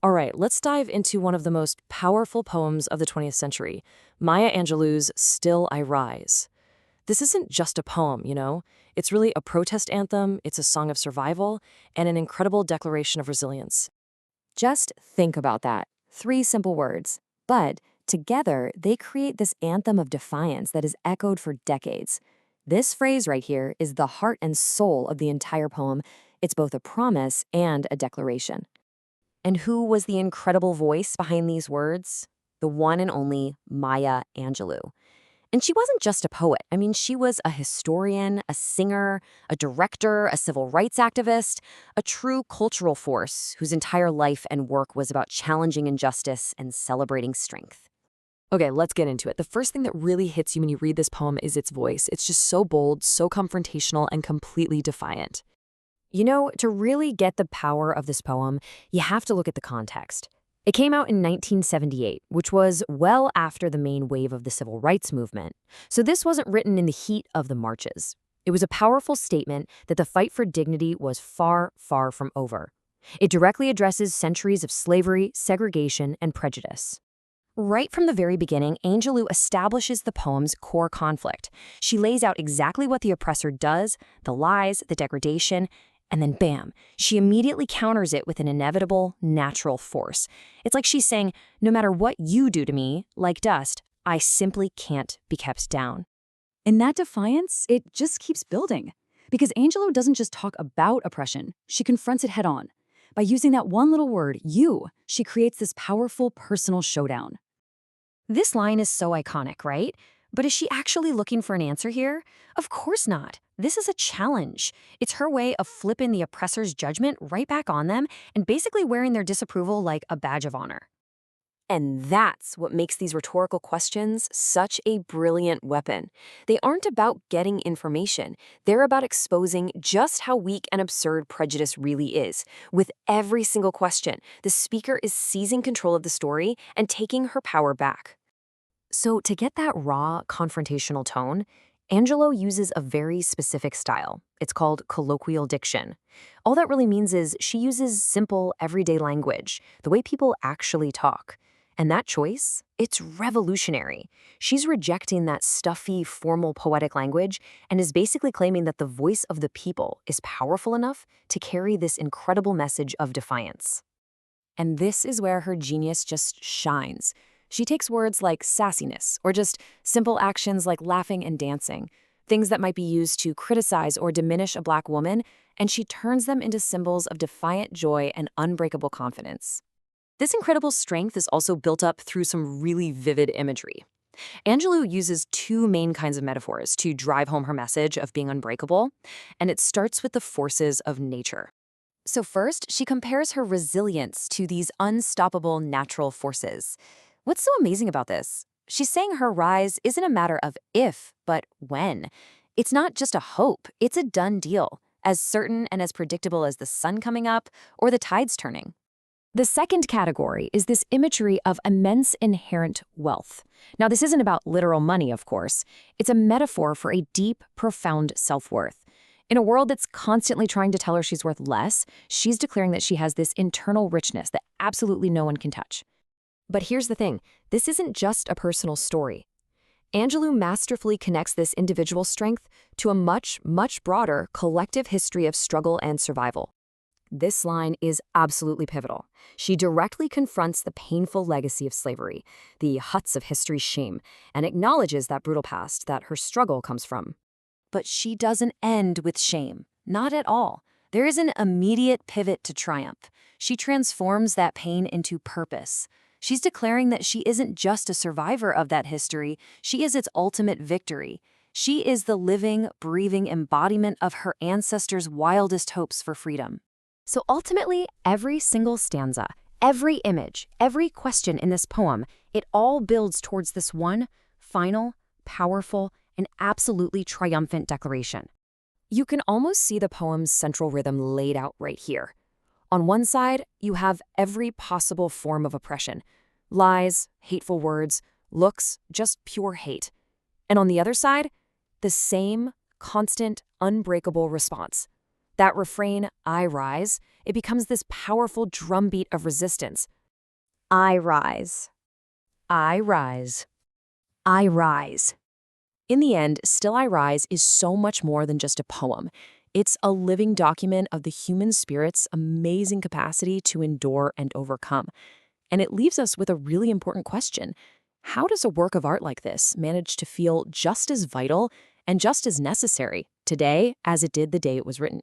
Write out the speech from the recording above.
All right, let's dive into one of the most powerful poems of the 20th century, Maya Angelou's Still I Rise. This isn't just a poem, you know? It's really a protest anthem, it's a song of survival, and an incredible declaration of resilience. Just think about that. Three simple words. But together, they create this anthem of defiance that is echoed for decades. This phrase right here is the heart and soul of the entire poem. It's both a promise and a declaration. And who was the incredible voice behind these words? The one and only Maya Angelou. And she wasn't just a poet. I mean, she was a historian, a singer, a director, a civil rights activist, a true cultural force whose entire life and work was about challenging injustice and celebrating strength. Okay, let's get into it. The first thing that really hits you when you read this poem is its voice. It's just so bold, so confrontational, and completely defiant. You know, to really get the power of this poem, you have to look at the context. It came out in 1978, which was well after the main wave of the civil rights movement. So this wasn't written in the heat of the marches. It was a powerful statement that the fight for dignity was far, far from over. It directly addresses centuries of slavery, segregation, and prejudice. Right from the very beginning, Angelou establishes the poem's core conflict. She lays out exactly what the oppressor does, the lies, the degradation, and then bam, she immediately counters it with an inevitable, natural force. It's like she's saying, no matter what you do to me, like dust, I simply can't be kept down. And that defiance, it just keeps building. Because Angelou doesn't just talk about oppression, she confronts it head on. By using that one little word, you, she creates this powerful personal showdown. This line is so iconic, right? But is she actually looking for an answer here? Of course not. This is a challenge. It's her way of flipping the oppressor's judgment right back on them and basically wearing their disapproval like a badge of honor. And that's what makes these rhetorical questions such a brilliant weapon. They aren't about getting information. They're about exposing just how weak and absurd prejudice really is. With every single question, the speaker is seizing control of the story and taking her power back. So to get that raw, confrontational tone, Angelou uses a very specific style. It's called colloquial diction. All that really means is she uses simple, everyday language, the way people actually talk. And that choice, it's revolutionary. She's rejecting that stuffy, formal, poetic language and is basically claiming that the voice of the people is powerful enough to carry this incredible message of defiance. And this is where her genius just shines. She takes words like sassiness or just simple actions like laughing and dancing, things that might be used to criticize or diminish a Black woman, and she turns them into symbols of defiant joy and unbreakable confidence. This incredible strength is also built up through some really vivid imagery. Angelou uses two main kinds of metaphors to drive home her message of being unbreakable, and it starts with the forces of nature. So first, she compares her resilience to these unstoppable natural forces. What's so amazing about this? She's saying her rise isn't a matter of if, but when. It's not just a hope, it's a done deal, as certain and as predictable as the sun coming up or the tides turning. The second category is this imagery of immense inherent wealth. Now, this isn't about literal money, of course. It's a metaphor for a deep, profound self-worth. In a world that's constantly trying to tell her she's worth less, she's declaring that she has this internal richness that absolutely no one can touch. But here's the thing, this isn't just a personal story. Angelou masterfully connects this individual strength to a much, much broader collective history of struggle and survival. This line is absolutely pivotal. She directly confronts the painful legacy of slavery, the huts of history's shame, and acknowledges that brutal past that her struggle comes from. But she doesn't end with shame. Not at all. There is an immediate pivot to triumph. She transforms that pain into purpose. She's declaring that she isn't just a survivor of that history, she is its ultimate victory. She is the living, breathing embodiment of her ancestors' wildest hopes for freedom. So ultimately, every single stanza, every image, every question in this poem, it all builds towards this one final, powerful, and absolutely triumphant declaration. You can almost see the poem's central rhythm laid out right here. On one side, you have every possible form of oppression. Lies, hateful words, looks, just pure hate. And on the other side, the same constant, unbreakable response. That refrain, I rise, it becomes this powerful drumbeat of resistance. I rise. I rise. I rise. In the end, Still I Rise is so much more than just a poem. It's a living document of the human spirit's amazing capacity to endure and overcome. And it leaves us with a really important question. How does a work of art like this manage to feel just as vital and just as necessary today as it did the day it was written?